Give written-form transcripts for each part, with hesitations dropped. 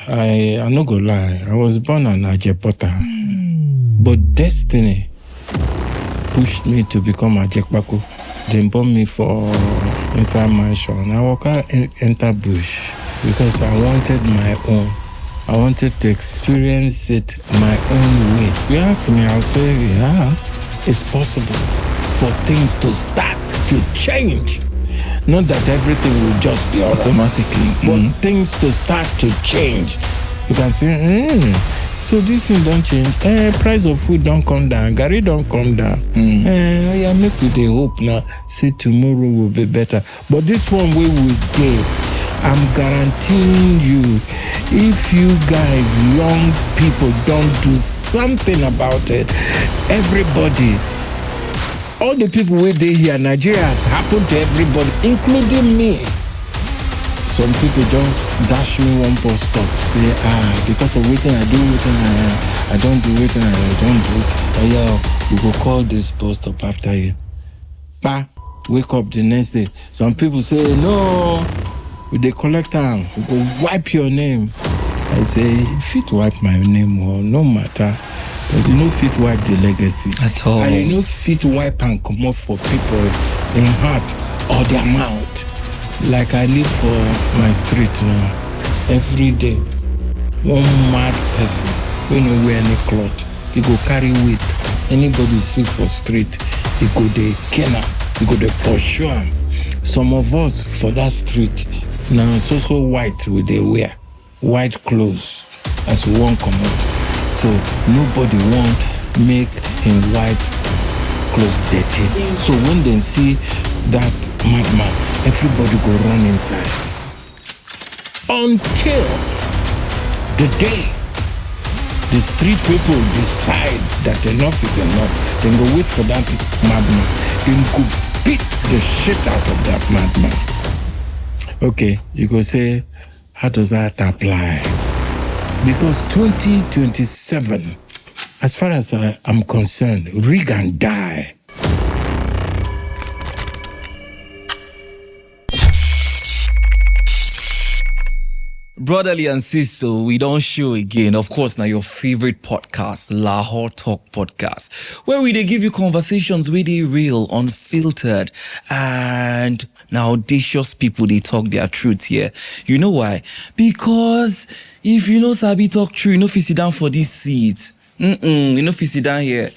I'm not gonna lie. I was born an Ajepota. But destiny pushed me to become Ajekpako. They bought me for inside mansion. I walk out enter bush because I wanted my own. I wanted to experience it my own way. You ask me, I'll say, yeah, it's possible for things to start to change. Not that everything will just be automatically, but things to start to change. You can say, so this thing don't change. Price of food don't come down. Gary don't come down. Yeah, make with the hope now. Say tomorrow will be better. But this one we will get. I'm guaranteeing you, if you guys, young people, don't do something about it, everybody, all the people with they here, Nigeria has happened to everybody, including me. Some people just dash me one bus stop, say, because of waiting, I do waiting, I don't do waiting, I don't do. Yeah, you go call this bus stop after you. Wake up the next day. Some people say, no, they collect time, you go wipe your name. I say, if it wipe my name, or no matter. But you know fit wipe the legacy. At all. And you know fit wipe and come up for people in heart or their mouth. Like I live for my street now. Every day, one mad person, when you wear any cloth, he go carry weight. Anybody see for street, he go dey kill am, he go dey pursue am. Some of us for that street, now so white we dey wear. White clothes as we won't come out. So nobody won't make him white clothes dirty. So when they see that madman, everybody go run inside. Until the day the street people decide that enough is enough, then go wait for that madman. Then go beat the shit out of that madman. Okay, you go say, how does that apply? Because 2027, as far as I'm concerned, rig and die. Brotherly and sister, we don't show again. Of course, now your favorite podcast, LAHOR TALK PODCAST, where we they give you conversations with the real, unfiltered, and now audacious people, they talk their truth here. You know why? Because if you know Sabi talk true, you know if you sit down for this seat. You know if you sit down here.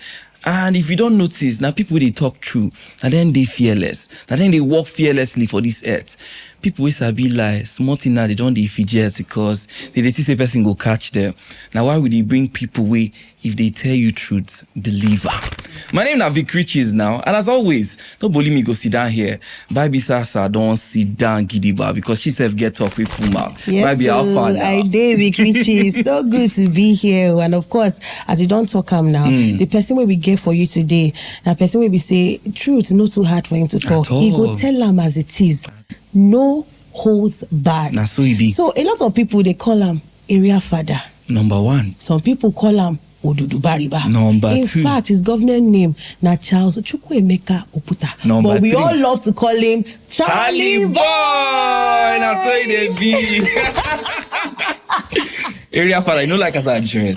And if you don't notice, now people they talk true, and then they fearless, and then they walk fearlessly for this earth. People always be like, small thing now, they don't they fidget because they think a person go catch them. Now why would they bring people away if they tell you truth, believe her? My name is Vic Riches now, and as always, don't believe me go sit down here. Baby Sasa don't sit down Gidiba because she self get up with full mouth. Yes, Baby, how far now? I did, Vic Riches. So good to be here. And of course, as we don't talk now, the person where we get for you today, the person where we say truth, not too hard for him to talk. He go tell them as it is. No holds barred. Nah, so he be. So a lot of people, they call him area father. Number one. Some people call him Odudu Bariba. Number In two. fact, his government name na Charles Chukwuemeka Oputa. Number but we three. all love to call him Charly Boy. Now so they be. Area father, you know like as I dress.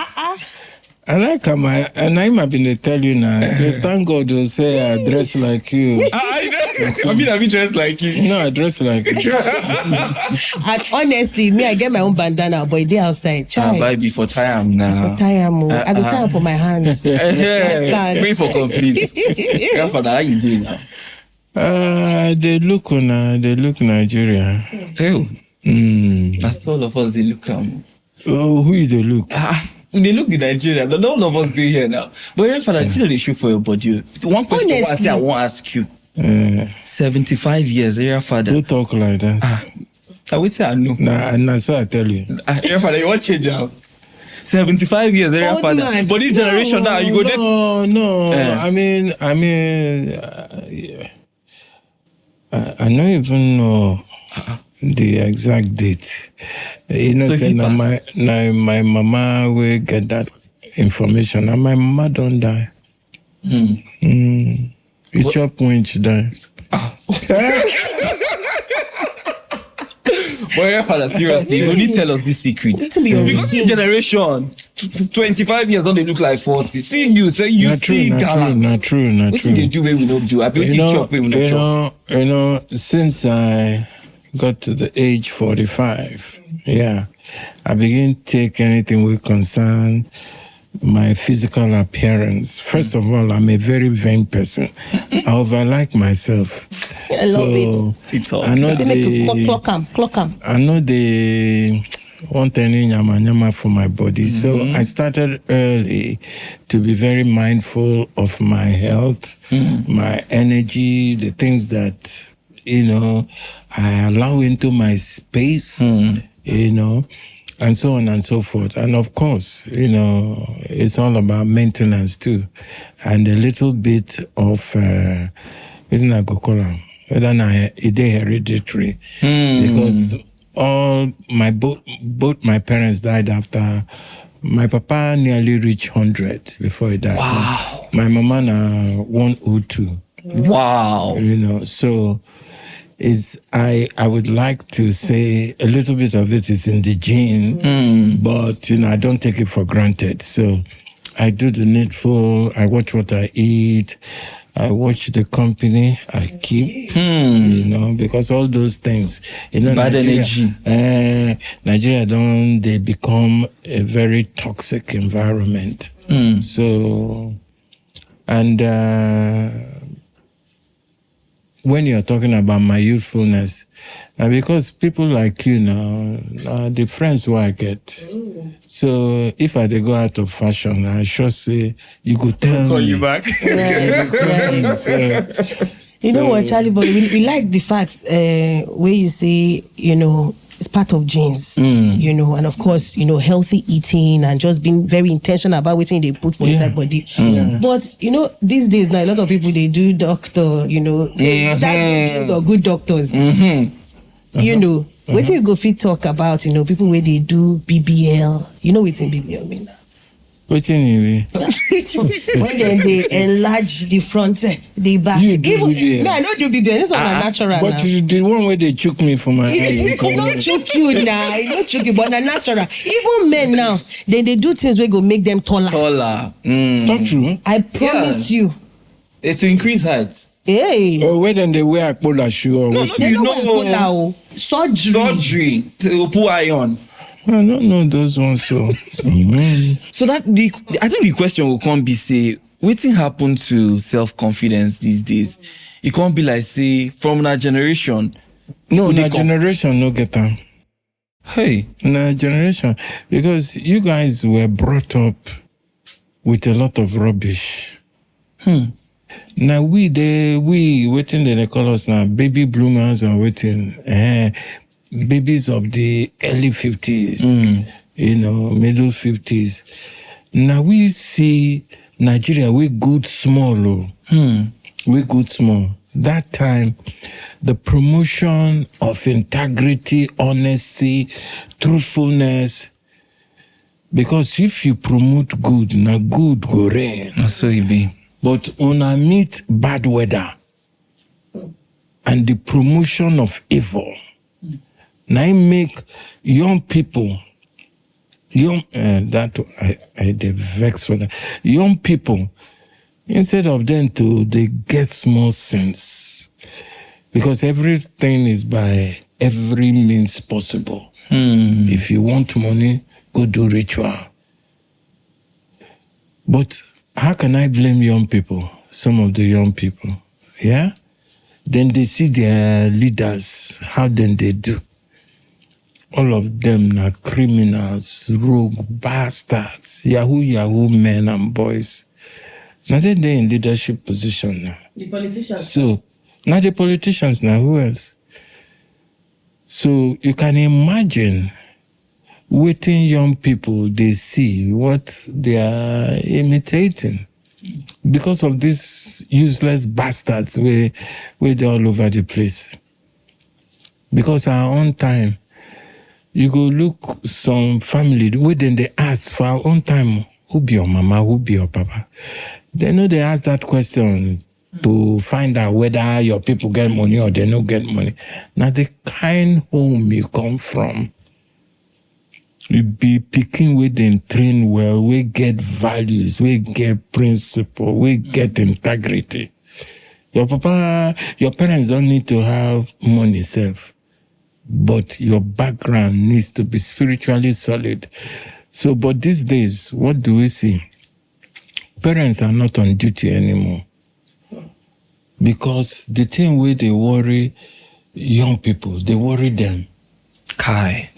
I like how and I might been tell you now. So thank God you say I dress like you. I mean dressed like you. No, I dress like you. And honestly, me, I get my own bandana, but they outside. Try. Buy before time now. For time, I go time for my hands. Wait for complete. Area father, how you doing now? They look Nigeria. Hey, that's all of us. They look. Oh, who is the look? They look the Nigeria. Not all of us do here now. But your father, feel they shoot for your body. One question I won't ask you. 75 years, your father. Don't talk like that. I would say I know. Nah, so I tell you. Your father, you want change out. 75 years, your father. Man. But this generation now, you go there. No. I mean, I don't even know the exact date. You know, So say my mama will get that information, and my mama don't die. It's your point she died. But your father, seriously, you only tell us this secret. Because this generation, 25 years don't they look like 40. Seeing you, say you Not true, see gallant. not true. What do they do when we don't do? I bet you chop when we don't chop. Since I got to the age 45, I began to take anything with concern my physical appearance. First of all, I'm a very vain person. I overlike myself. I love it. I know clock 'em. I know they want any nyama for my body. So I started early to be very mindful of my health, my energy, the things that, I allow into my space, and so on and so forth. And of course, it's all about maintenance too. And a little bit of, isn't that Gokola? It's hereditary. Because both my parents died after. My papa nearly reached 100 before he died. Wow. My mama na 102. Wow. So I would like to say a little bit of it is in the gene, but I don't take it for granted. So I do the needful. I watch what I eat. I watch the company I keep. Because all those things, bad energy. Nigeria they become a very toxic environment. So, and when you're talking about my youthfulness, because people like you now are the friends who I get. So if I go out of fashion, I should say, you could tell call me. you back. You know what, Charly Boy, we like the fact where you say, it's part of genes, and of course, healthy eating and just being very intentional about what they put for inside body. But, these days now, a lot of people, they do doctor, so it's that genes or good doctors. What you go fit talk about, people where they do BBL. You know what's in BBL mean now? What you mean? When they enlarge the front, the back. You do BBL. No, I don't do BBL. This is natural. But the one where they choke me for my eye. It don't choke you now. It don't choke you, but they're natural. Even men now, they do things where go make them taller. Not true. I promise you. It's to increase height. Hey. Or where then they wear a polar shoe or what? They don't wear polar. Surgery. To put iron. I don't know those ones, so. So I think the question will come be, say, what happened to self-confidence these days? It can't be like, say, from our generation. No, our generation no get them. Hey. Our generation. Because you guys were brought up with a lot of rubbish. Now waiting they call us now, baby bloomers or waiting. Babies of the early 50s, middle 50s. Now we see Nigeria, we good small. We good small. That time, the promotion of integrity, honesty, truthfulness, because if you promote good, now good go reign. That's so it be. But when I meet bad weather and the promotion of evil, now I make young people, I vex for that. Young people, instead of them they get small sense. Because everything is by every means possible. If you want money, go do ritual. But how can I blame young people, some of the young people? Yeah? Then they see their leaders, how then they do. All of them are criminals, rogue bastards, Yahoo men and boys. Now they're in leadership position now. The politicians. So, now the politicians now, who else? So you can imagine waiting young people, they see what they are imitating. Because of these useless bastards where they're all over the place. Because our own time, you go look some family, where then they ask for our own time, who be your mama, who be your papa? They know they ask that question to find out whether your people get money or they don't get money. Now, the kind home you come from, you be picking with them train well, we get values, we get principle, we get integrity. Your parents don't need to have money self, but your background needs to be spiritually solid. So, but these days, what do we see? Parents are not on duty anymore. Because the thing where they worry young people, they worry them. Kai.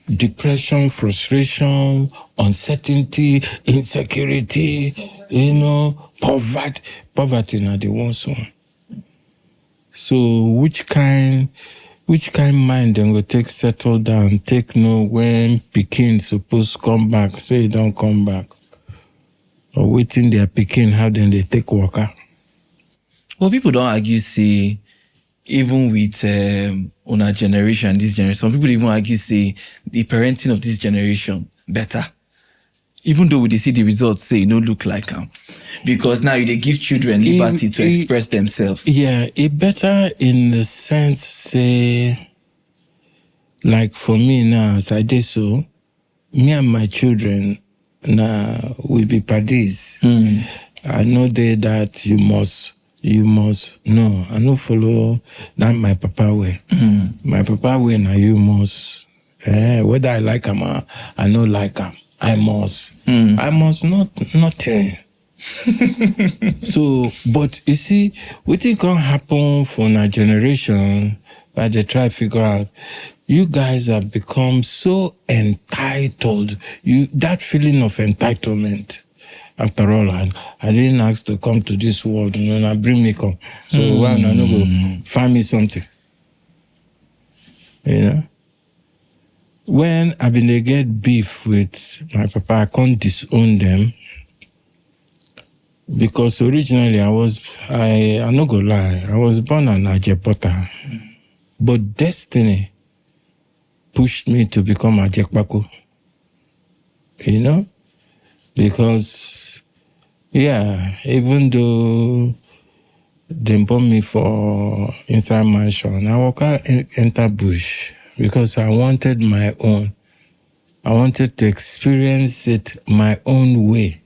Depression, frustration, uncertainty, insecurity, poverty now the worst one. So which kind mind then go take settle down, take know when Pekin supposed come back, say don't come back. Or waiting their Pekin, how then they take worker. Well, people don't argue, say, even with our generation, this generation, some people even argue, say, the parenting of this generation better. Even though they see the results, say, no look like them. Because now they give children liberty to express themselves. Yeah, it better in the sense, say, like for me now, as I did so, me and my children, now, we be paddies. I know that you must, no, I don't follow that my papa way. My papa way now you must, whether I like him or I don't like him, I must. I must nothing. So, but you see, what think can happen for our generation, that they try to figure out, you guys have become so entitled. That feeling of entitlement. After all, I didn't ask to come to this world, now bring me come. So why not go find me something? When I been they get beef with my papa, I can't disown them. Because originally I'm not gonna lie, I was born an Ajepota. But destiny pushed me to become a Ajekpako. Because, even though they bought me for inside mansion, I walk out enter bush because I wanted my own. I wanted to experience it my own way.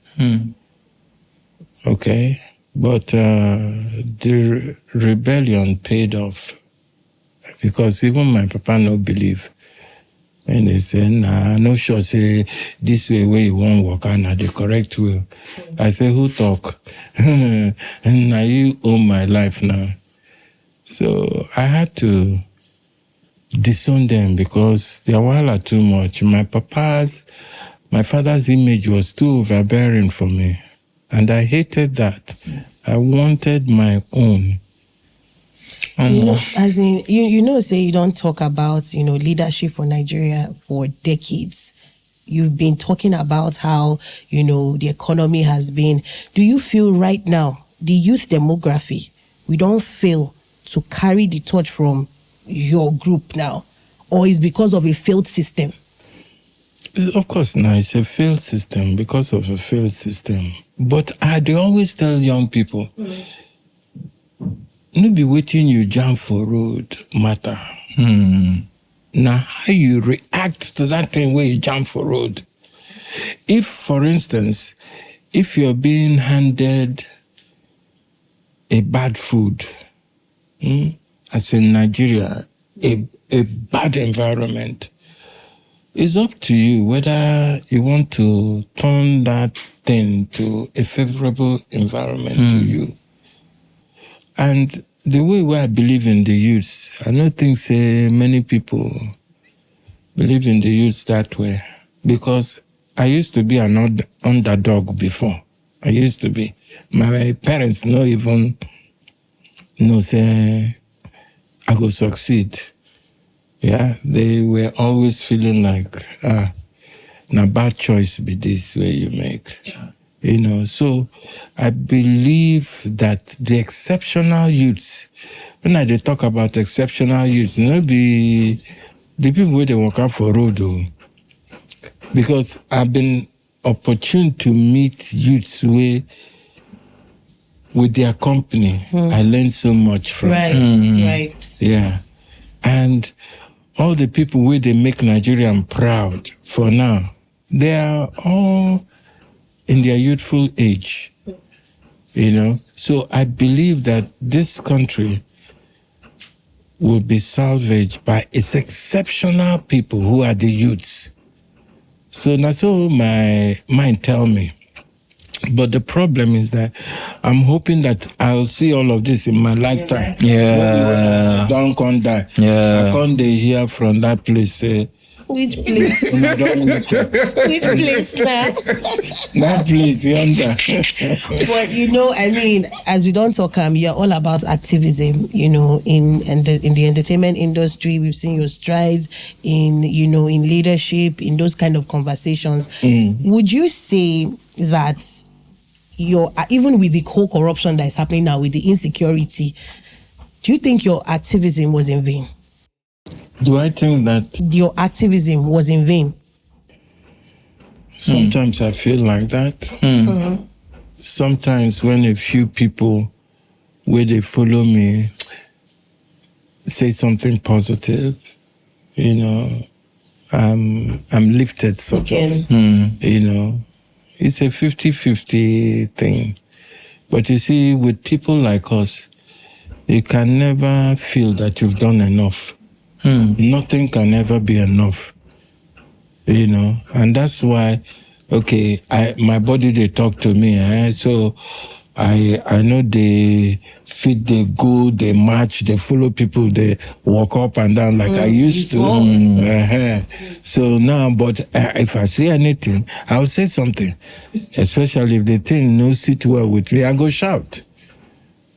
Okay? But the rebellion paid off because even my papa no believe. And they say, nah, no sure say this way where you won't walk out now the correct way. I say, who talk? And now you own my life now. So I had to disown them because they were too much. My father's image was too overbearing for me. And I hated that. I wanted my own. As in, say you don't talk about, leadership for Nigeria for decades. You've been talking about how, the economy has been. Do you feel right now, the youth demography, we don't fail to carry the torch from your group now? Or is because of a failed system? Of course, now it's a failed system because of a failed system. But they always tell young people, no be waiting you jump for road matter. Now, how you react to that thing where you jump for road. If, for instance, if you're being handed a bad food, as in Nigeria, a bad environment, it's up to you whether you want to turn that thing to a favorable environment to you. And the way I believe in the youth, I don't think many people believe in the youth that way. Because I used to be an underdog before. I used to be. My parents don't even say I go succeed. Yeah, they were always feeling like, na bad choice be this way you make. So I believe that the exceptional youth, when I talk about exceptional youth, be the people where they walk out for road, because I've been opportune to meet youths where with their company, I learned so much from. Right. Yeah. And all the people where they make Nigerian proud for now, they are all in their youthful age, you know. So I believe that this country will be salvaged by its exceptional people who are the youths. So that's all my mind tell me. But the problem is that I'm hoping that I'll see all of this in my lifetime. Yeah. Don't come die. Yeah. I can't hear from that place. Which place? Which place, man? That place, yonder. But you know, I mean, as we don't talk, you're all about activism. You know, in the entertainment industry, we've seen your strides in leadership, in those kind of conversations. Would you say that even with the whole corruption that is happening now, with the insecurity, do you think your activism was in vain? Do I think that your activism was in vain? Sometimes I feel like that. Sometimes when a few people where they follow me say something positive, you know, I'm lifted sort of. You know, it's a 50-50 thing. But you see, with people like us, you can never feel that you've done enough. Nothing can ever be enough, you know, and that's why, okay, my body, they talk to me, so I know they fit, they go, they march, they follow people, they walk up and down like I used to. So now, but if I say anything, I'll say something, especially if the thing no sit well with me, I go shout.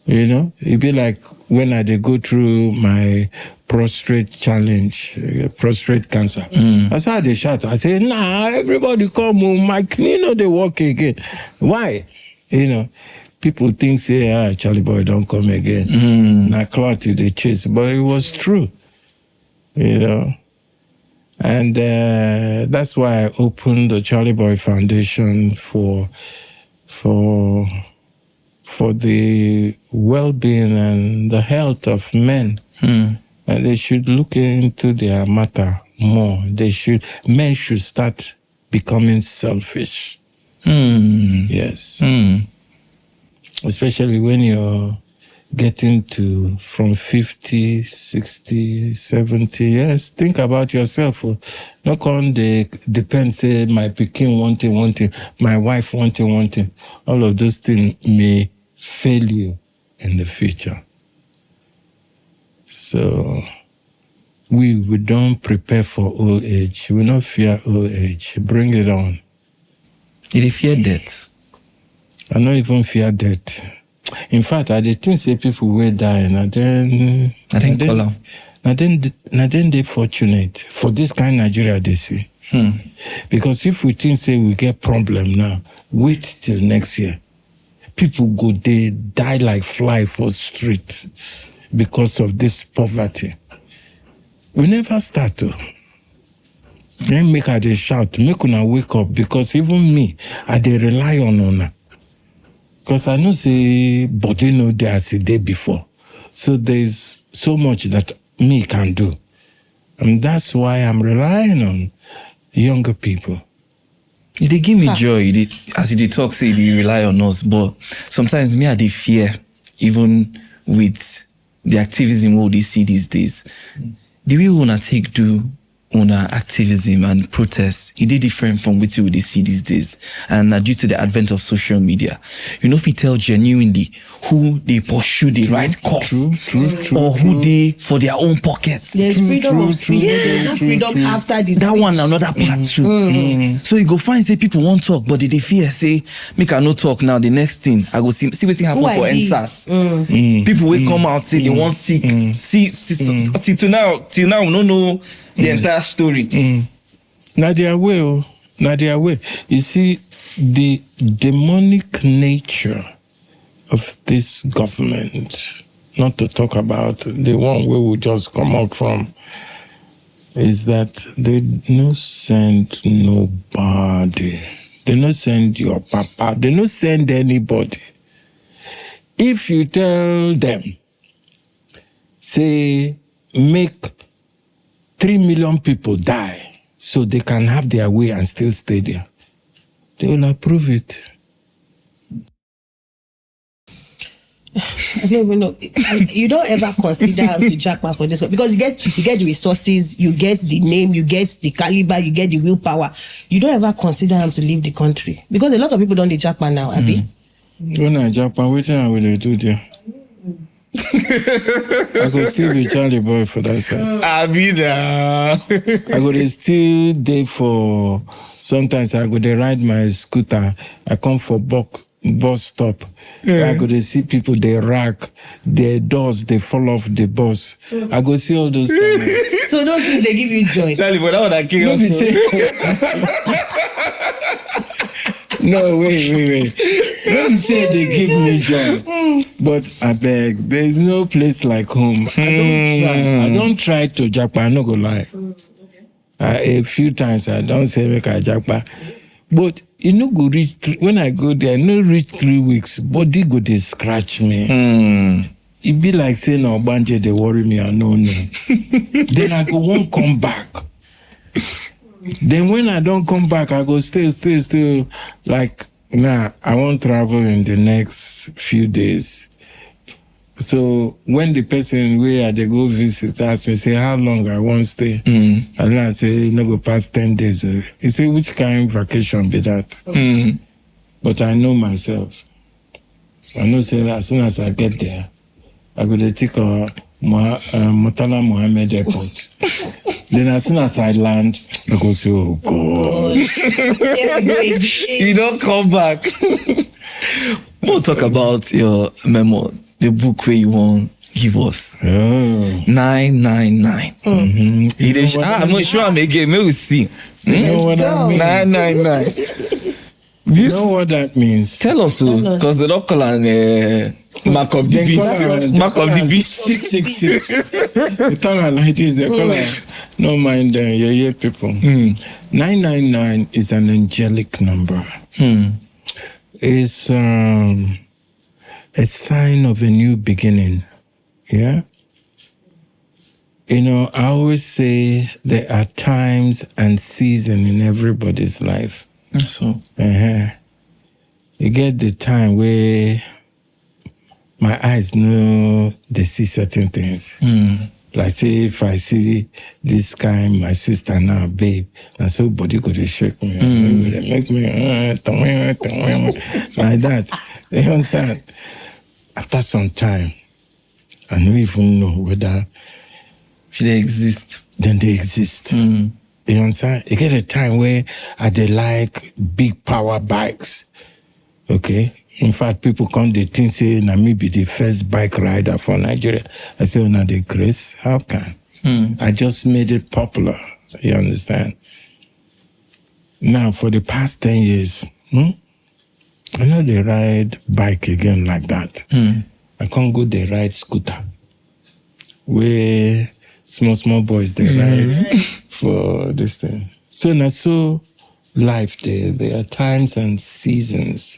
You know, it'd be like when I go through my prostate challenge, prostate cancer. That's how they shout. I say, nah, everybody come home, my knee they walk again. Why? You know, people think, say, Charly Boy don't come again. Now clout you they chase. But it was true. You know. And that's why I opened the Charly Boy Foundation for the well-being and the health of men. And they should look into their matter more. Men should start becoming selfish. Yes. Especially when you're getting to from 50, 60, 70 years. Think about yourself. Not on the depend, say, my pikin wanting, my wife wanting. All of those things may fail you in the future. So we don't prepare for old age. We don't fear old age. Bring it on. You fear death? I don't even fear death. In fact, I think say people will die, and then they fortunate for this kind of Nigeria they see. Because if we think say we get problem now, wait till next year. People they die like fly for street because of this poverty. We never start to. Then make her they shout, make una wake up, because even me, I they rely on una. Because I know say body no day as a day before. So there's so much that me can do. And that's why I'm relying on younger people. They give me joy. As they talk, say they rely on us. But sometimes me, I they fear, even with the activism what they see these days. The way we wanna do activism and protest, it is different from what we see these days. And due to the advent of social media, if you tell genuinely who they pursue the right cause, or who they for their own pockets. There's freedom of speech. There's no freedom after this. That one another part too. So you go find say people won't talk, but they fear say make I no talk now. The next thing I go see what happen for NSAS. People will come out say they want sick. See till now we don't know the entire story. Now they are way. You see, the demonic nature of this government, not to talk about the one where we just come out from, is that they no send nobody. They no send your papa. They no send anybody. If you tell them, say, make 3 million people die so they can have their way and still stay there, they will approve it. I don't even know. You don't ever consider how to jackpot for this one because you get the resources, you get the name, you get the caliber, you get the willpower. You don't ever consider how to leave the country because a lot of people don't jackpot now, Abi. When I jackpot, what I will do there? I could still be Charly Boy for that side. Abi na. I could still day for. Sometimes I go dey ride my scooter. I come for bus stop. I go dey see people they rack their doors. They fall off the bus. I go see all those things. So those things they give you joy. Charlie, but that one I kill you. No, wait. Let me say they give me joy. But I beg, there is no place like home. I don't try to jackpot. I'm not gonna lie. A few times I don't say make I jackpot. But you know go reach when I go there, no reach 3 weeks, body go they scratch me. It be like saying no banje they worry me, I know. Then I go won't come back. Then when I don't come back, I go still like nah, I won't travel in the next few days. So when the person where they go visit ask me, say how long I won't stay, and I say no go past 10 days. He say which kind of vacation be that? But I know myself. I know say as soon as I get there, I go to take a Murtala Mohammed Airport. Then as soon as I land, I go say, oh God. You don't come back. We'll talk about your memo, the book where you want give us. 999. I'm not sure I'm again. Maybe we see. You know what that means? 999. You know what that means? Tell us, because they don't call an mark of the beast. Mark of the beast. 666. They talk like this. They call it. No mind them. Yeah, people. 999 is an angelic number. It's a sign of a new beginning. Yeah. You know, I always say there are times and seasons in everybody's life. So. You get the time where my eyes know they see certain things. Like say if I see this kind, my sister now, babe, and so body go to shake me. They make me like that. You understand? After some time, I don't even know whether they exist. Then they exist. You understand? You get a time where they like big power bikes. Okay? In fact, people come, they think, say, na me be the first bike rider for Nigeria. I say, oh, now they grace. How can? I just made it popular. You understand? Now, for the past 10 years, I know they ride bike again like that. I can't go, they ride scooter. Where small boys, they ride for this thing. So now, so life, there are times and seasons.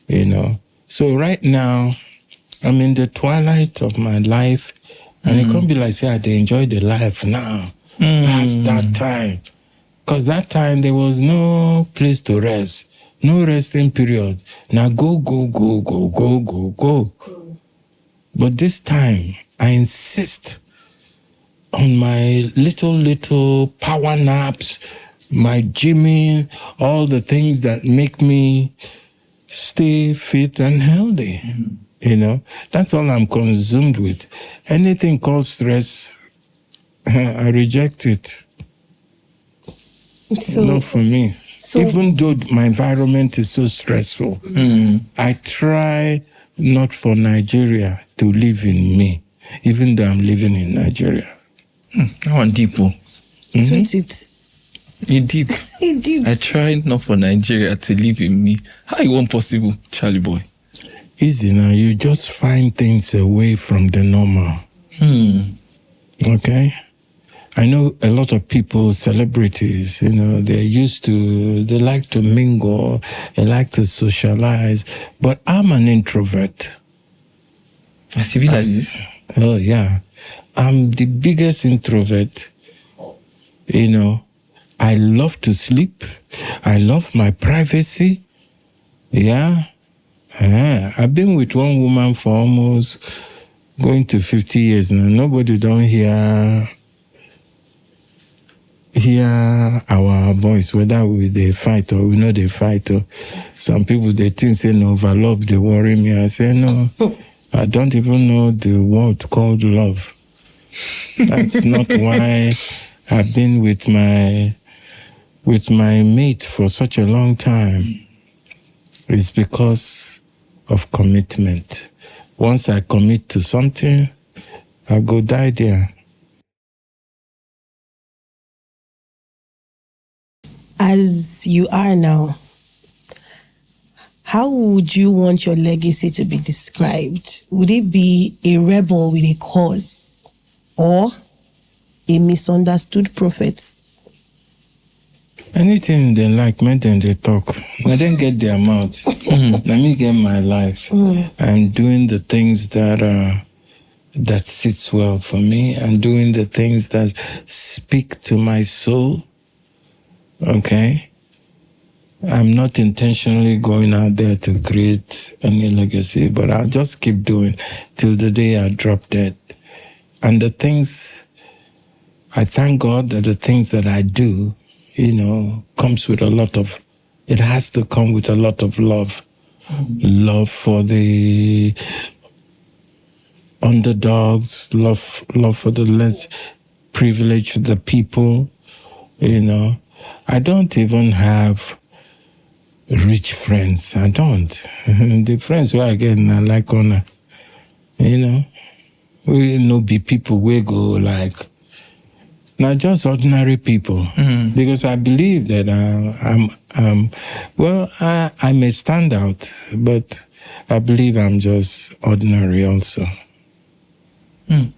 You know, so right now, I'm in the twilight of my life, and it can't be like, say, I enjoy the life now, past that time. Because that time, there was no place to rest, no resting period. Now go. But this time, I insist on my little power naps, my gymming, all the things that make me stay fit and healthy. You know, that's all I'm consumed with. Anything called stress, I reject it. So, not for me. Even though my environment is so stressful, I try not for Nigeria to live in me, even though I'm living in Nigeria. I want deep. Sweet it. You deep. I tried not for Nigeria to live in me. How it won't possible, Charly Boy? Easy now. You just find things away from the normal. Okay? I know a lot of people, celebrities, you know, they like to mingle, they like to socialize, but I'm an introvert. I see like this. Oh, yeah. I'm the biggest introvert. You know, I love to sleep. I love my privacy. Yeah. I've been with one woman for almost going to 50 years now. Nobody don't hear our voice, whether they fight or we know they fight. Or some people, they think, say, no, over love, they worry me. I say, no, I don't even know the word called love. That's not why I've been with my mate for such a long time. It's because of commitment. Once I commit to something, I go die there. As you are now, how would you want your legacy to be described? Would it be a rebel with a cause or a misunderstood prophet? Anything they like, make them they talk. Let them get their mouth. Let me get my life. I'm doing the things that sits well for me. I'm doing the things that speak to my soul. Okay? I'm not intentionally going out there to create any legacy, but I'll just keep doing till the day I drop dead. And the things, I thank God that the things that I do, comes with it has to come with a lot of love. Love for the underdogs, love for the less privileged, the people, I don't even have rich friends. I don't. The friends where I get are like honor. We no be people we go like not just ordinary people. Because I believe that I may stand out, but I believe I'm just ordinary also. I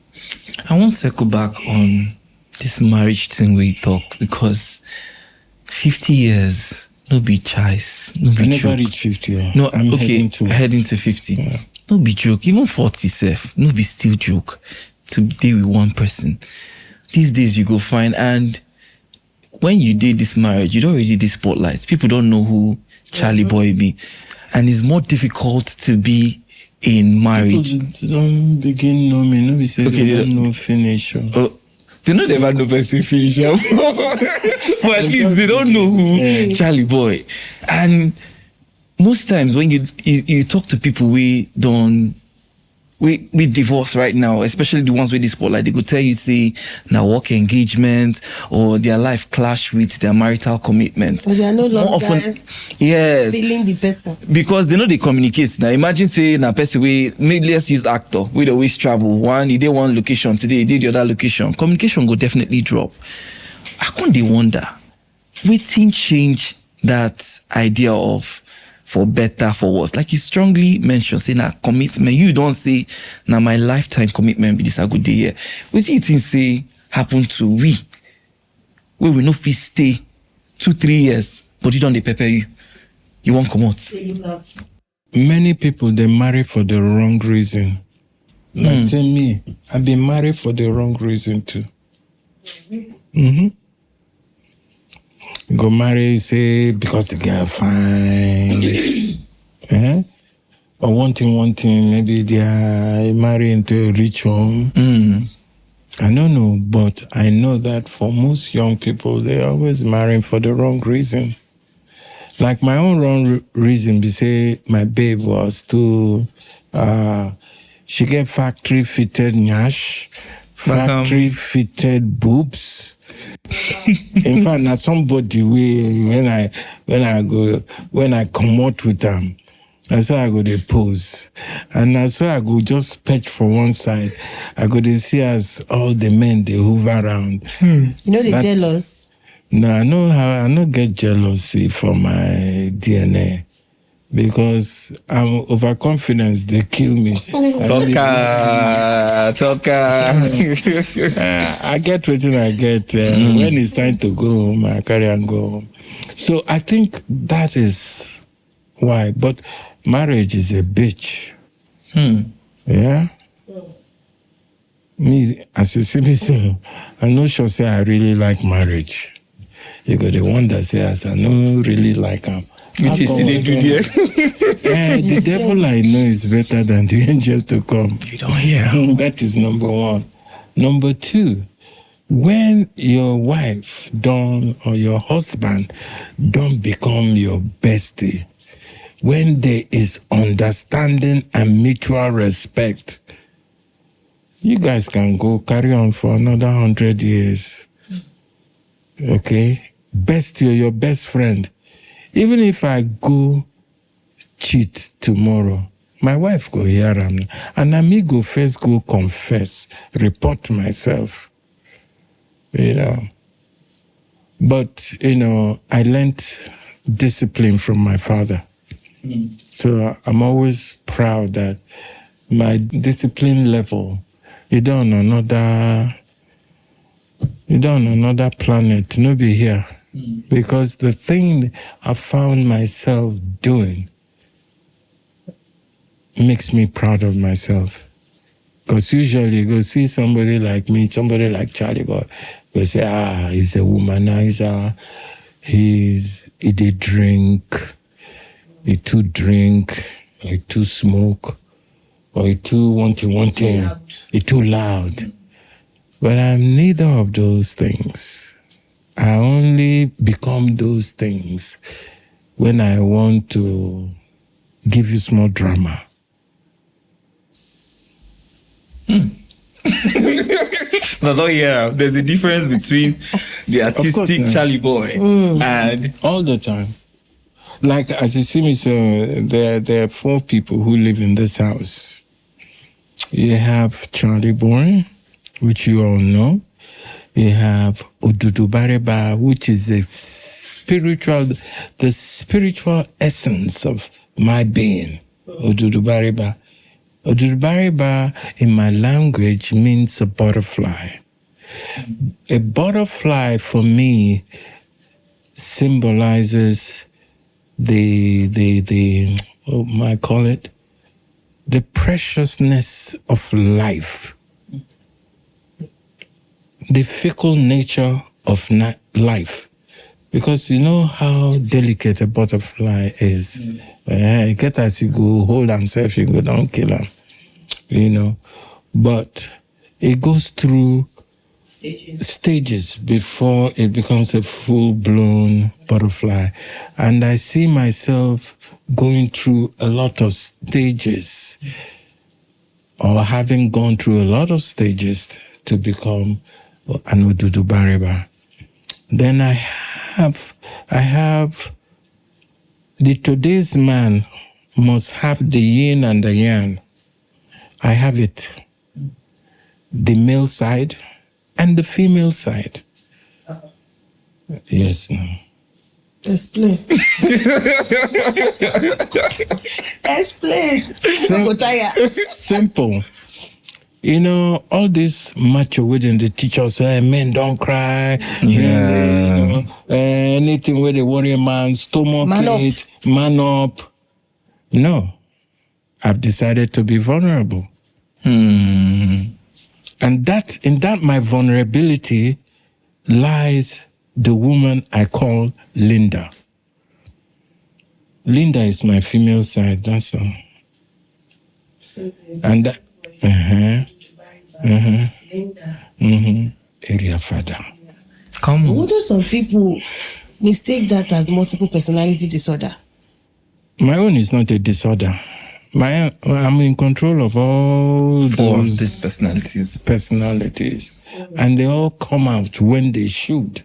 want to circle back on this marriage thing we talk because 50 years, no be choice, no be I never joke. reached 50. No, I'm okay, heading to 50. Yeah. No be joke, even 40 self, no be still joke to deal with one person. These days you go find, and when you did this marriage, you don't really do spotlights. People don't know who Charly Boy be. And it's more difficult to be in marriage. People don't begin know me. No, we say okay, they don't know finish. They know they never know person finish. But at least they don't know who Charly Boy. And most times when you talk to people we divorce right now, especially the ones with the spotlight, they could tell you, say, now work engagement or their life clash with their marital commitment. But they are no longer feeling the person. Because they know they communicate. Now imagine say na person maybe let's use actor, we always travel. One, he did one location today, he did the other location. Communication will definitely drop. I can't wonder, waiting change that idea of for better, for worse. Like you strongly mentioned, say na commitment. You don't say, na my lifetime commitment be this a good day here. What do you think say happen to we no fit stay 2-3 years, but you don't they prepare you? You won't come out. Many people, they marry for the wrong reason. Like say me, I've been married for the wrong reason too. Go marry, say, because the girl fine. Or one thing, maybe they are married into a rich home. I don't know, but I know that for most young people, they always marry for the wrong reason. Like my own wrong reason, be say my babe was to, she get factory-fitted nyash, factory-fitted boobs. In fact, now somebody when I come out with them, that's how I go they pose, and that's how I go just perch for one side. I go they see as all the men they hoover around. They jealous. No, I no get jealousy for my DNA. Because I'm overconfidence, they kill me. Talker. I get what I get. When it's time to go home, I carry and go home. So I think that is why. But marriage is a bitch. Yeah? Me, as you see me, so I'm not sure say I really like marriage. You got the one that says I don't really like him. Which is the devil I know is better than the angels to come. You don't hear. That is number one. Number two, when your wife or your husband don't become your bestie, when there is understanding and mutual respect, you guys can go carry on for another 100 years. Okay? Bestie or your best friend. Even if I go cheat tomorrow, my wife go hear am, and I me go first go confess, report myself. You know. But, I learned discipline from my father. So I'm always proud that my discipline level, you're on another planet, no be here. Because the thing I found myself doing makes me proud of myself. Because usually you go see somebody like me, somebody like Charly Boy, go say, he's a womanizer, he did drink, he too drink, he too smoke, or he too wanting, he too loud. But I'm neither of those things. I only become those things when I want to give you small drama. No, yeah. There's a difference between the artistic Charly Boy and all the time. Like as you see me, so there are 4 people who live in this house. You have Charly Boy, which you all know. You have Odudu Bariba, which is the spiritual essence of my being. Odudu Bariba. Odudu Bariba in my language means a butterfly. A butterfly for me symbolizes the preciousness of life. The fickle nature of life. Because you know how delicate a butterfly is. Get as you go, hold himself, you go, don't kill him. But it goes through stages before it becomes a full-blown butterfly. And I see myself going through a lot of stages, or having gone through a lot of stages to become an Odudu Bariba. Then I have the today's man must have the yin and the yang. I have it. The male side and the female side. Yes, no. Explain. Explain. Simple. All this macho within the teachers say, men don't cry. Yeah. Anything where they worry a man's stomach, man up. No. I've decided to be vulnerable. And in that my vulnerability lies the woman I call Linda. Linda is my female side, that's all. And that, area father. Come on. What do some people mistake that as multiple personality disorder? My own is not a disorder. I'm in control of all 4 those of these personalities. And they all come out when they should.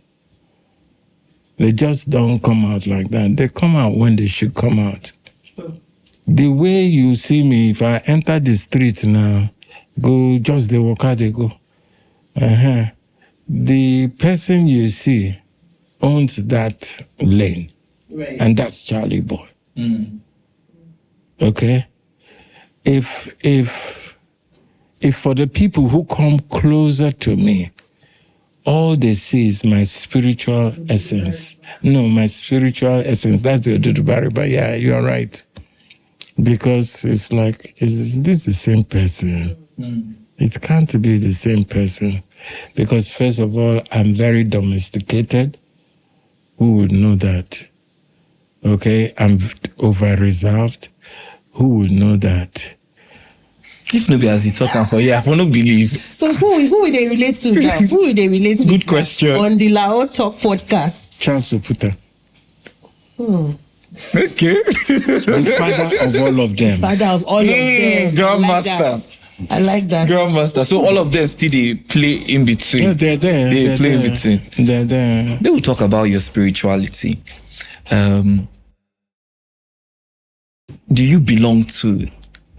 They just don't come out like that. They come out when they should come out. The way you see me, if I enter the street now, go just the walk out, they go. The person you see owns that lane. Right. And that's Charly Boy. Okay? If for the people who come closer to me, all they see is my spiritual essence. No, my spiritual essence. That's the Odudu Bariba. Yeah, you are right. Because it's like, is this the same person? It can't be the same person. Because first of all, I'm very domesticated. Who would know that? Okay, I'm over-reserved. Who would know that? If nobody has it talking for you, I will not believe. So who will they relate to now? Who will they relate to? Good question. On the LAHOR Talk podcast. Charles Oputa. Okay. The father of all of them. Father of all of them. Grandmaster. I like that. Grandmaster. So all of them still they play in between. Yeah, they're there. They they're play there. in between. They're there. They will talk about your spirituality. Do you belong to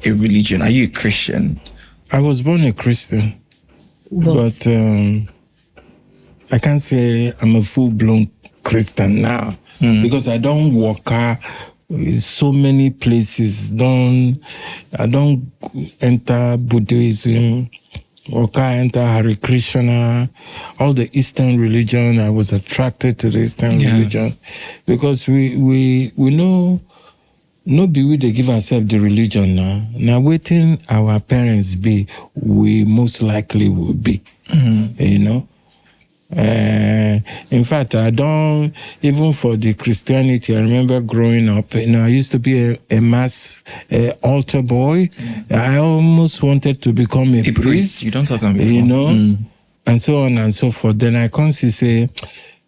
a religion? Are you a Christian? I was born a Christian, but I can't say I'm a full-blown Christian now because I don't walk so many places. I don't enter Buddhism, enter Hare Krishna, all the Eastern religion. I was attracted to the Eastern religion because we know. No be we they give ourselves the religion now. Now waiting our parents be, we most likely will be. You know? In fact, I don't, even for the Christianity, I remember growing up, I used to be a mass altar boy. I almost wanted to become a priest. You don't talk about you know, and so on and so forth. Then I constantly say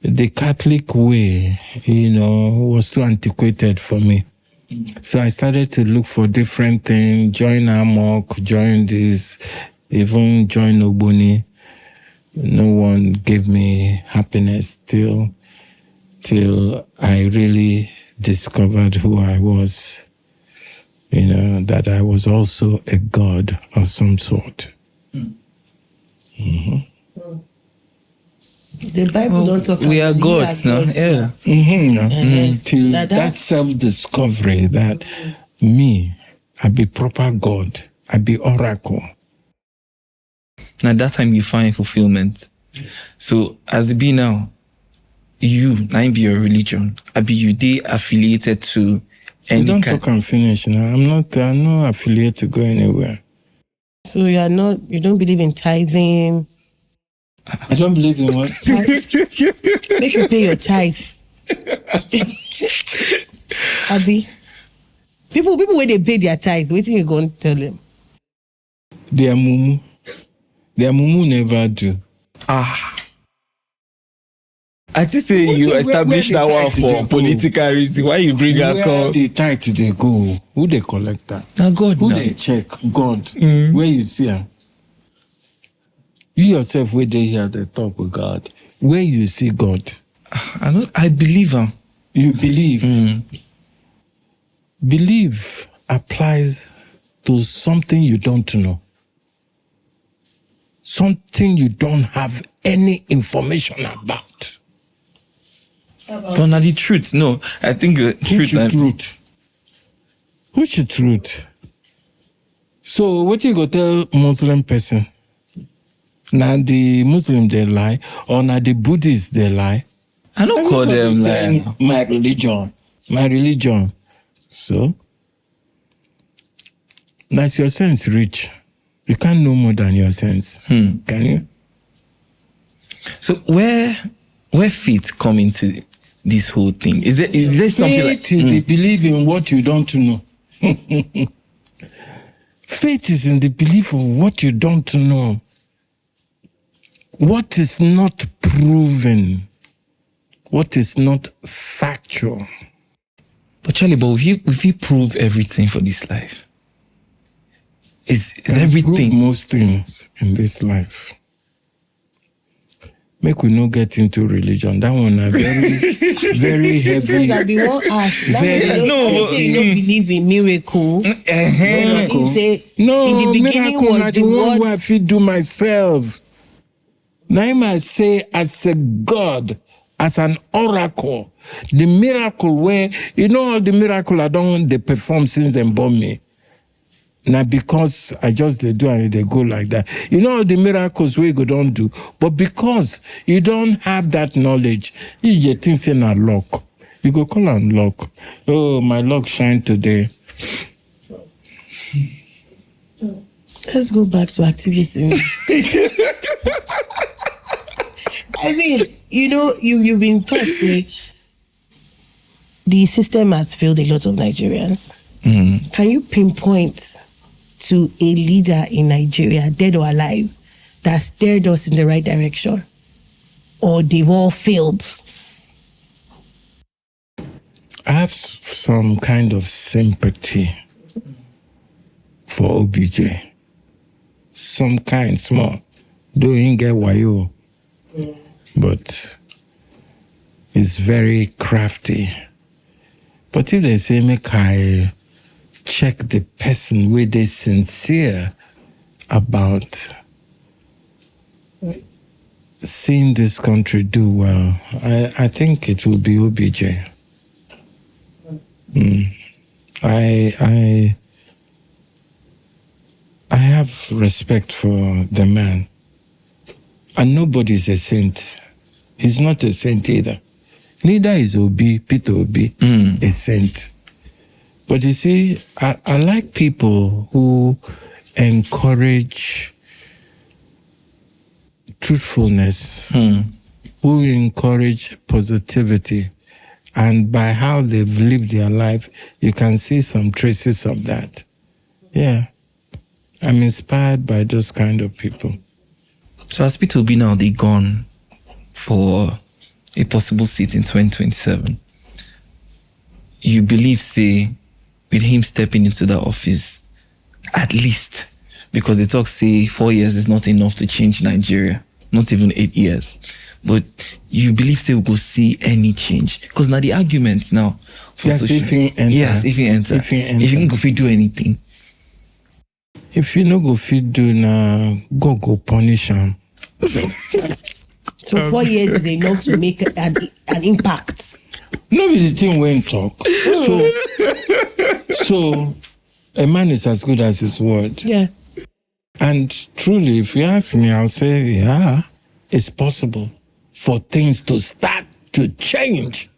the Catholic way, was too antiquated for me. So I started to look for different things, join Amok, join this, even join Ogboni. No one gave me happiness till I really discovered who I was, that I was also a god of some sort. The Bible don't talk about we are gods now. Yeah. Till that self-discovery that me, I be proper God, I be oracle. Now that time you find fulfillment. So as it be now, you now be your religion. I be you they affiliated to any You don't talk and finish now. I'm not affiliated to go anywhere. So you don't believe in tithing. I don't believe in what? Make you pay your tithes. Abi. People when they pay their tithes, what you going to tell them? Their mumu never do. I just say What you where establish the that one tithe they for go? political reason. Why you bring Where alcohol? the tithe they go? Who they collect that? Now God Who now. they check? God. Where you see her? You yourself, where they hear the talk with God. Where you see God? I believe him. You believe. Believe applies to something you don't know. Something you don't have any information about. But now the truth, no. I think the Which truth. truth? So what you go tell Muslim person? Now the Muslim they lie, or now the Buddhists they lie. I don't call them saying, like my religion. So that's your sense rich. You can't know more than your sense. Can you? So where faith come into this whole thing? Is there something like Faith is the belief in what you don't know. Faith is in the belief of what you don't know. What is not proven. What is not factual. But Charlie, if you prove everything for this life, is Prove everything most things in this life. Make we not get into religion. That one is very, very heavy. Because I be one ask. Very- You don't believe in miracle. Miracle. You say, No, in the beginning miracle was na the the one word. where I fit do myself. Now I must say, as a God, as an oracle, the miracle where, all the miracle I don't they perform since they born me. Now because I just they do and they go like that. All the miracles we go don't do. But because you don't have that knowledge, you just think say na luck. You go call on luck. Oh, my luck shine today. Let's go back to activism. I mean, you've been taught, say, the system has failed a lot of Nigerians. Can you pinpoint to a leader in Nigeria, dead or alive, that steered us in the right direction? Or they've all failed? I have some kind of sympathy for OBJ. Some kind, small. Though he get wayo, but he's very crafty. But if they say, make I check the person where they sincere about seeing this country do well, I think it will be OBJ. I have respect for the man. And nobody's a saint. He's not a saint either. Neither is Peter Obi, a saint. But you see, I like people who encourage truthfulness, who encourage positivity. And by how they've lived their life, you can see some traces of that. Yeah. I'm inspired by those kind of people. So as Peter Obi now, they're gone for a possible seat in 2027. You believe, say, with him stepping into the office, at least, because they talk, say, 4 years is not enough to change Nigeria, not even 8 years. But you believe, say, we will see any change? Because now the arguments now... Yes, if he enter. Yes, if he enter. If he can go fit do anything. If you no go fit do, na go punish him. So 4 years is enough to make an impact. No be the thing when talk. So a man is as good as his word. Yeah. And truly, if you ask me, I'll say, yeah, it's possible for things to start to change.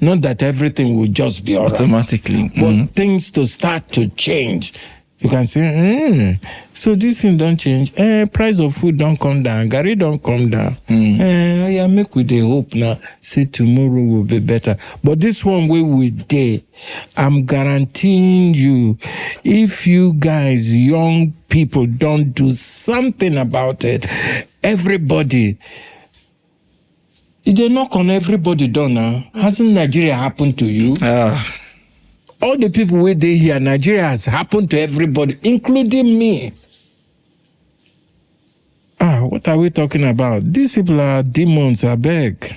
Not that everything will just be all right. Automatically. But things to start to change. You can say, so this thing don't change. Price of food don't come down. Gary don't come down. Yeah, make with the hope now. Say tomorrow will be better. But this one way we day, I'm guaranteeing you, if you guys, young people, don't do something about it, everybody, they knock on everybody door now. Hasn't Nigeria happened to you? All the people where they here, Nigeria has happened to everybody, including me. What are we talking about? These people are demons, I beg.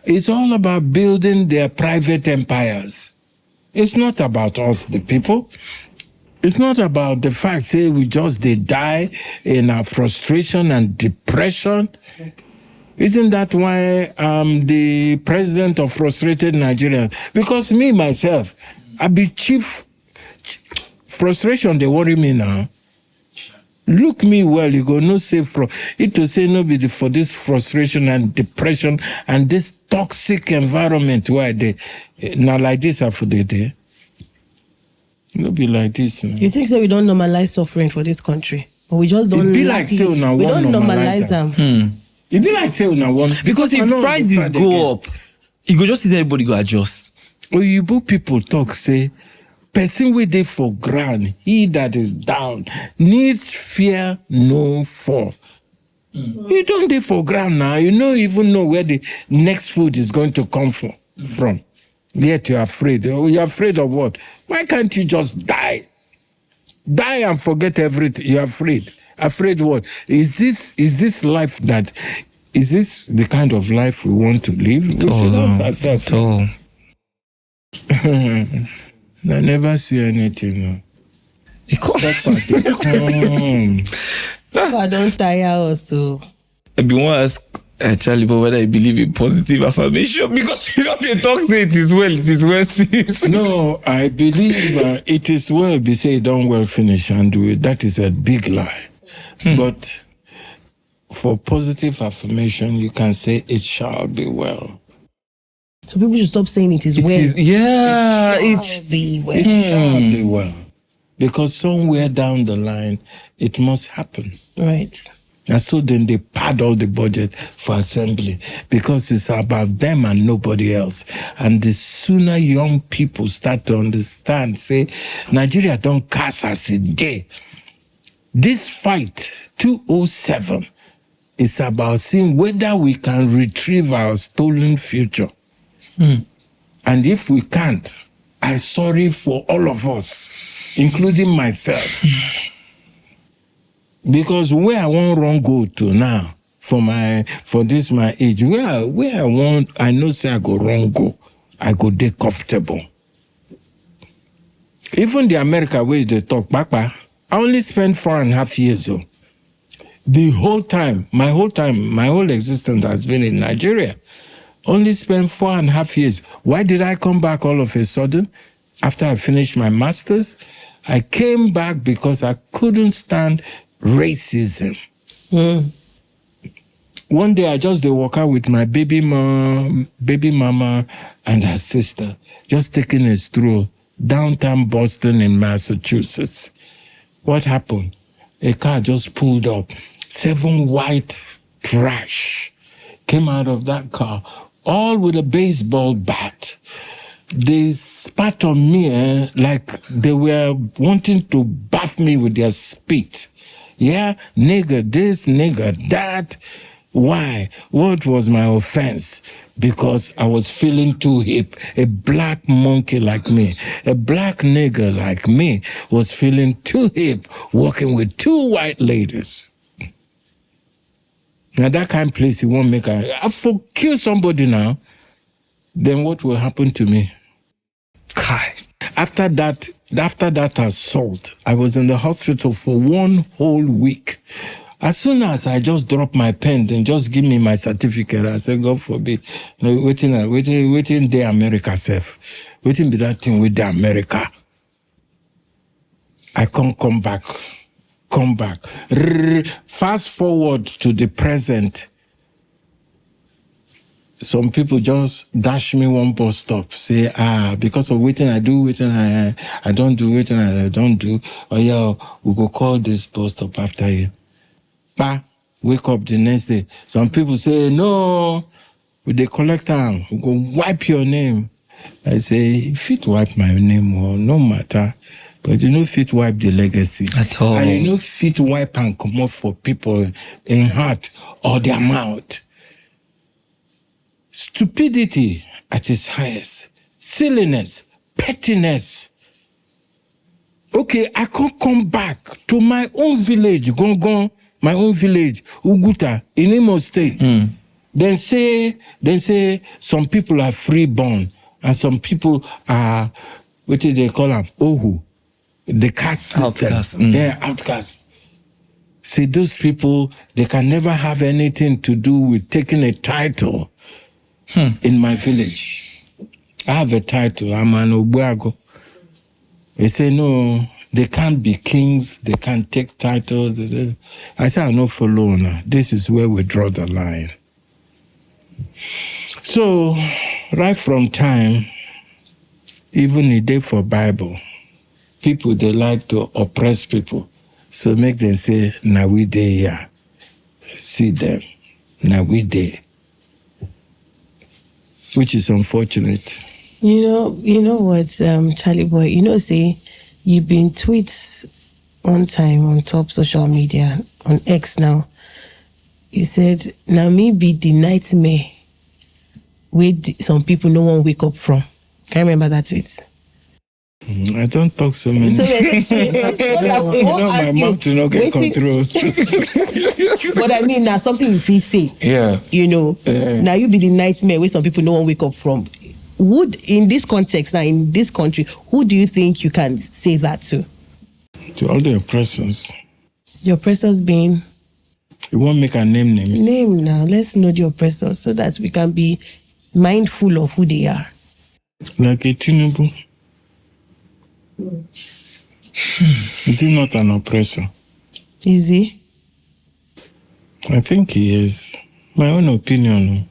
It's all about building their private empires. It's not about us, the people. It's not about the fact, say, we just they die in our frustration and depression. Isn't that why I'm the president of frustrated Nigerians? Because me, myself, I be chief. Frustration, they worry me now. Look me well, you go no say it to say no be for this frustration and depression and this toxic environment where they now like this for the day. No be like this. No. You think so we don't normalize suffering for this country? Or we just don't be like say we don't normalize them. It be like say una want because if prices go up, you go just see everybody go adjust. Oyibo people talk say person wey dey for ground, he that is down, needs fear no fall. You don't dey for ground now. You don't even know where the next food is going to come from. Yet you're afraid. You're afraid of what? Why can't you just die? Die and forget everything. You're afraid. Afraid what? Is this life that... Is this the kind of life we want to live? We should ask ourselves. I never see anything. No. I don't tire also. I be want to ask Charly Boy whether I believe in positive affirmation because you know they talk say it is well sis. No, I believe it is well be say don't well finish and do it. That is a big lie. But for positive affirmation, you can say it shall be well. So people should stop saying it is well. It shall be well. It shall be well. because somewhere down the line, it must happen. Right. And so then they pad all the budget for assembly because it's about them and nobody else. And the sooner young people start to understand, say, Nigeria don't cast us a day. This fight, 207, is about seeing whether we can retrieve our stolen future. And if we can't, I'm sorry for all of us, including myself. Because where I want run go to now, for this my age, where I know say I go run go, I go dey comfortable. Even the America where they talk back, I only spent 4.5 years though. The whole time, my whole existence has been in Nigeria. Only spent 4.5 years. Why did I come back all of a sudden? After I finished my master's, I came back because I couldn't stand racism. One day I just walk out with my baby mama and her sister, just taking a stroll downtown Boston in Massachusetts. What happened? A car just pulled up. 7 white trash came out of that car, all with a baseball bat. They spat on me like they were wanting to bath me with their spit. Yeah, nigger this, nigger that. Why? What was my offense? Because I was feeling too hip. A black monkey like me, a black nigger like me was feeling too hip, walking with 2 white ladies. Now that kind of place you won't make I kill somebody now, then what will happen to me? After that assault, I was in the hospital for 1 whole week. As soon as I just drop my pen, then just give me my certificate, I said, God forbid, no, waiting the America self. Waiting be that thing with the America. I can't come back. Fast forward to the present. Some people just dash me 1 bus stop, say, because of waiting I do, waiting I don't do, waiting I don't do. Oh yeah, we go call this bus stop after you. Wake up the next day. Some people say, no, with the collector, we go wipe your name. I say, if it wipe my name, well, no matter. But you know, fit wipe the legacy. At all. And you know, fit wipe and come up for people in heart or their mouth. Stupidity at its highest. Silliness, pettiness. Okay, I can't come back to my own village, Gongon, my own village, Uguta, in Imo State. Then say some people are freeborn and some people are, what do they call them? Ohu. The caste system. Outcast. They're outcasts. See, those people, they can never have anything to do with taking a title in my village. I have a title. I'm an Obuago. They say, no, they can't be kings. They can't take titles. I say, I no follow now. This is where we draw the line. So, right from time, even a day for Bible, people, they like to oppress people. So make them say, now we dey here. See them. Now we dey. Which is unfortunate. You know what, Charly Boy, say, you've been tweets one time on top social media, on X now. You said, now me be the nightmare where some people no one wake up from. Can you remember that tweet? I don't talk so many. My mouth to not get control. But I mean, now something you feel say. Yeah. Now you be the nightmare where some people no one wake up from. In this context, now in this country, who do you think you can say that to? To all the oppressors. The oppressors being? You won't make a name names. Name now. Let's know the oppressors so that we can be mindful of who they are. Like a Tinubu. Is he not an oppressor? Is he? I think he is. My own opinion.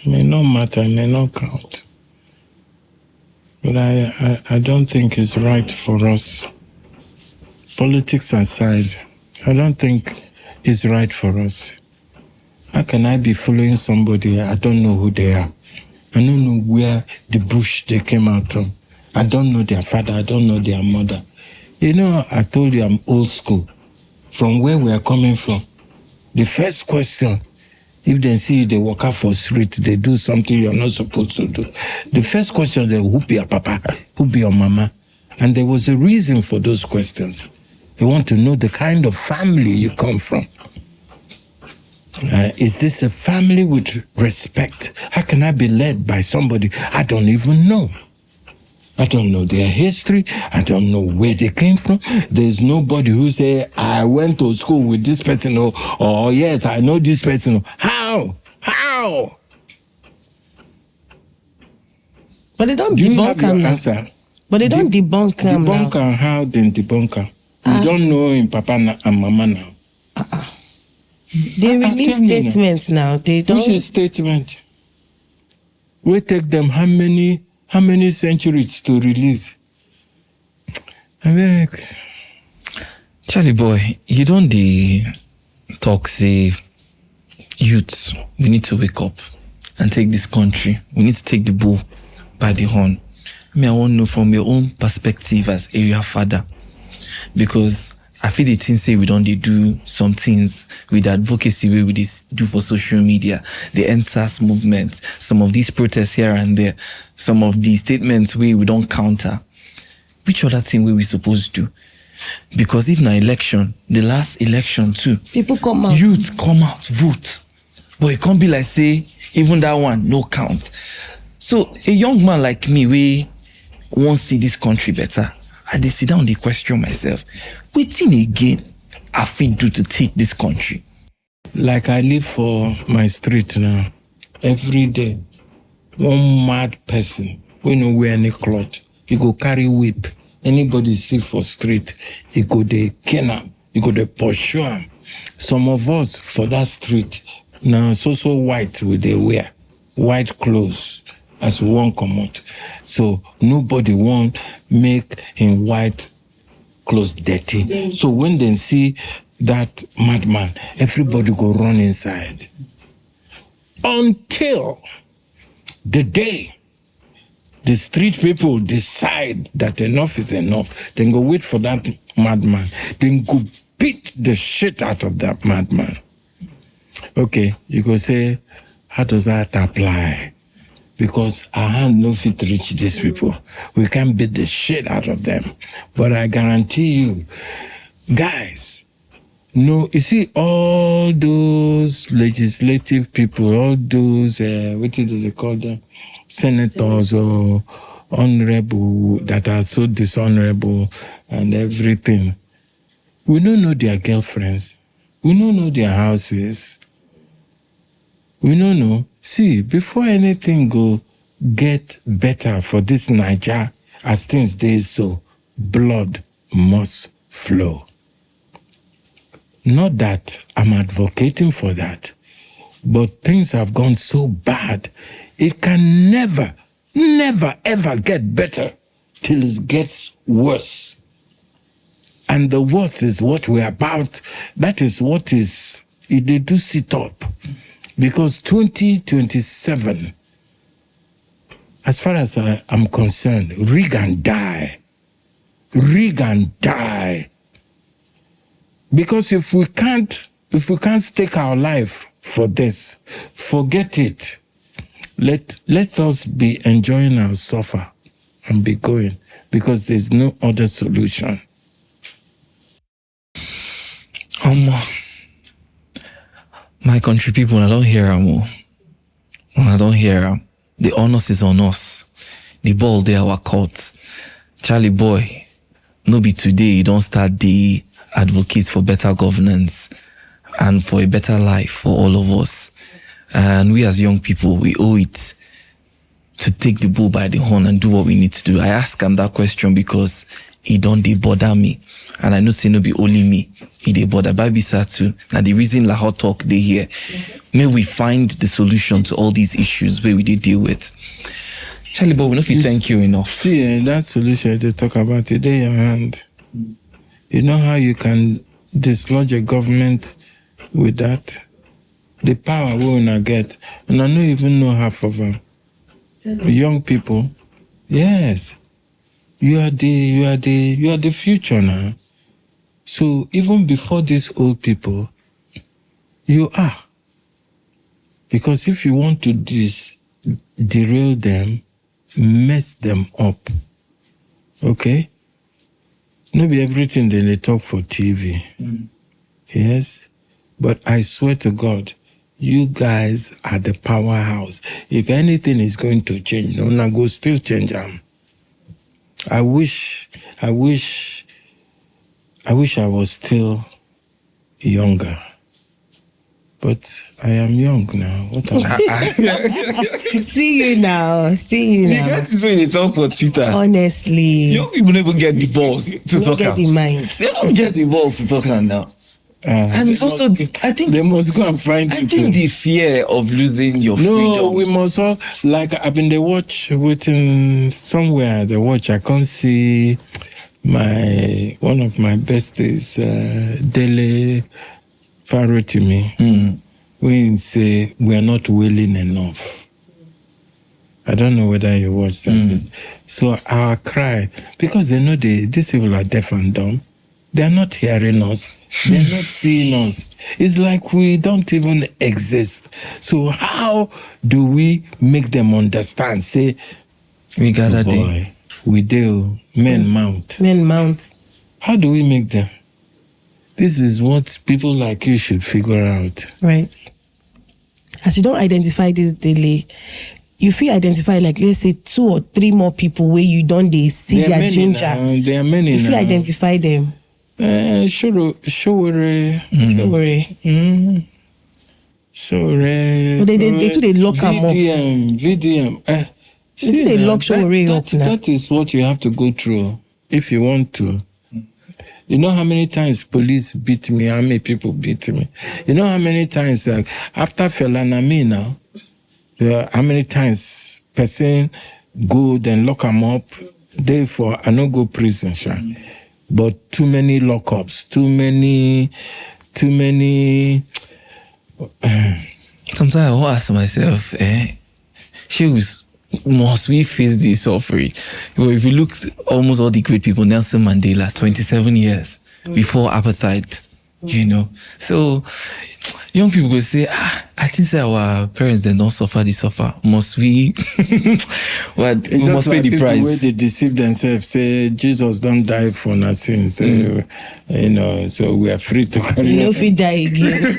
It may not matter, it may not count. But I don't think it's right for us politics aside, I don't think it's right for us. How can I be following somebody I don't know who they are? I don't know where the bush they came out from. I don't know their father. I don't know their mother. You know, I told you I'm old school. From where we are coming from, the first question, if they see you, they walk out for street, they do something you're not supposed to do. The first question, they who be your papa? Who be your mama? And there was a reason for those questions. They want to know the kind of family you come from. Is this a family with respect? How can I be led by somebody I don't even know? I don't know their history. I don't know where they came from. There's nobody who say, I went to school with this person, or yes, I know this person. How? But they don't Do you debunk have your them now. answer? But they don't debunk them now. Debunk and how then debunk her? You don't know in Papa and Mama now. They release statements now. They don't. Which is statement? We take them how many centuries to release? I mean, Charly Boy, you don't talk, say, youths, we need to wake up and take this country. We need to take the bull by the horn. I want to know from your own perspective as area father, because I feel the things say we don't do some things with the advocacy we do for social media, the NSAS movement, some of these protests here and there, some of these statements we don't counter. Which other thing we supposed to do? Because if na election, the last election too, people come out. Youth come out, vote. But it can't be like say, even that one, no count. So a young man like me, we won't see this country better. I dey sit down, dey question myself. Wetin again I fit do to take this country? like I live for my street now. Every day, one mad person, we no wear any cloth, he go carry whip. Anybody see for street, he go dey kill am, he go dey pursue am. Some of us for that street, now so white we dey wear, white clothes as we wan comot. So nobody want make him white clothes dirty. So when they see that madman, everybody go run inside. Until the day the street people decide that enough is enough, then go wait for that madman, then go beat the shit out of that madman. Okay, you go say, how does that apply? Because our hand no fit reach these people. We can't beat the shit out of them. But I guarantee you, guys, no, you see all those legislative people, all those, what do they call them? Senators or honorable that are so dishonorable and everything. We don't know their girlfriends. We don't know their houses. We don't know. See, before anything go get better for this Niger, as things dey so, blood must flow. Not that I'm advocating for that, but things have gone so bad, it can never, ever get better till it gets worse. And the worst is what we're about. That is what is, they do sit up. Because 2027, as far as I'm concerned, Reagan die. Because if we can't stake our life for this, forget it. Let us be enjoying our suffer and be going, because there's no other solution. My country people, I don't hear them. I don't hear them. The onus is on us. The ball there, our court. Charly Boy, no be today, you don't start the advocates for better governance and for a better life for all of us. And we as young people, we owe it to take the bull by the horn and do what we need to do. I ask him that question because he don't bother me. And I know say no be only me. He dey bother Babisa too. Now the reason LAHOR Talk they here. May we find the solution to all these issues where we did deal with. Charly Boy, we know if you thank you enough. See, that solution they talk about today in your hand. You know how you can dislodge a government with that? The power we will get, and I don't even know half of them. Young people, yes, you are the future now. So even before these old people, you are. Because if you want to derail them, mess them up, okay? Maybe everything they talk for TV. Yes, but I swear to God, you guys are the powerhouse. If anything is going to change, no, go still change them. I wish I was still younger. But I am young now. What am I? See you now. That is when they talk for Twitter. Honestly. Young people never get the balls to talk get the mind. They don't get the balls to talk now. And it's also, I think they must go and find I think the fear of losing your freedom. No, we must all, like I've been the watch waiting somewhere, the watch, I can't see one of my besties, Dele Faro to me. We say we are not willing enough. I don't know whether you watch that. So our cry, because they know these people are deaf and dumb, they are not hearing us. They're not seeing us. It's like we don't even exist. So how do we make them understand? Say, we got a boy, we do. Men mount. Men mount. How do we make them? This is what people like you should figure out. Right. As you don't identify this daily, you feel identify like, let's say 2 or 3 more people where you don't see their ginger. There are many now. You feel identify them. Showere. But they too, they lock them up. VDM. They lock Showere up now. That is what you have to go through if you want to. You know how many times police beat me, how many people beat me? You know how many times, after Felanami now, how many times person go, then lock them up, therefore I no go prison, sure. But too many lockups, too many. Sometimes I will ask myself, must we face this suffering? Well, if you look, almost all the great people, Nelson Mandela, 27 years before apartheid, you know. So young people will say, I think our parents, they don't suffer, they suffer. Must we? We must pay the price. Where they deceive themselves, say Jesus don't die for nothing. So, you know, so we are free to carry on. No, if we die again.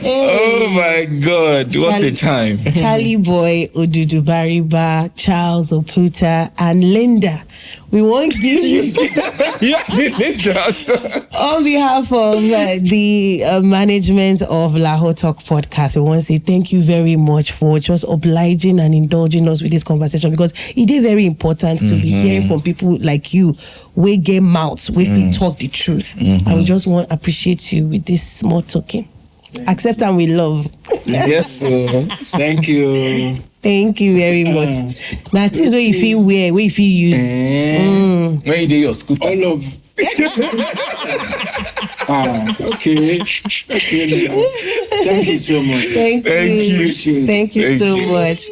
Oh my God, what a time. Charly Boy, Odudu Bariba, Charles Oputa, and Linda. We won't give you on behalf of the management of LAHOR Talk Podcast. We want to say thank you very much for just obliging and indulging us with this conversation, because it is very important to be hearing from people like you. We get mouths, we talk the truth, and we just want to appreciate you with this small token. Accept and we love. Yes, sir. Thank you. Thank you very much. Now, this is where you feel weird, where you feel used. When you do your scooter. All of. Okay. Thank you so much. Thank you so much.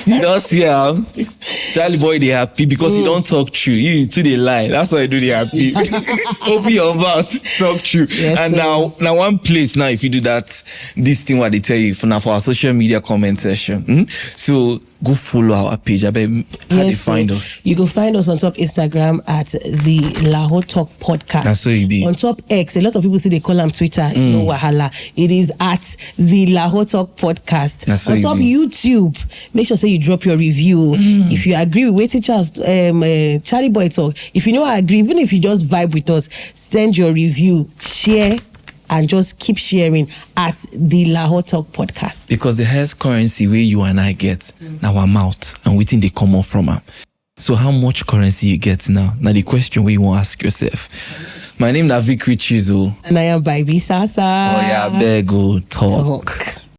You don't see how Charly Boy they happy because he don't talk true. You too they lie. That's why I do they happy. Open your mouth, talk true. Yes, and now one place now, if you do that, this thing what they tell you for our social media comment section. So go follow our page. I bet how they find us. You can find us on top Instagram at the LAHOR Talk Podcast. That's what it be. On top X, a lot of people say they call them Twitter. No wahala. It is at the LAHOR Talk Podcast. That's on top YouTube, make sure say you drop your review. If you agree with what Charly Boy talk, if you know I agree, even if you just vibe with us, send your review, share, and just keep sharing at the LAHOR Talk Podcast. Because the highest currency where you and I get our mouth, and we think they come off from them. So how much currency you get now? Now the question where you want to ask yourself. My name is Vic Richizo. And I am Baby Sasa. Oh yeah, there go talk.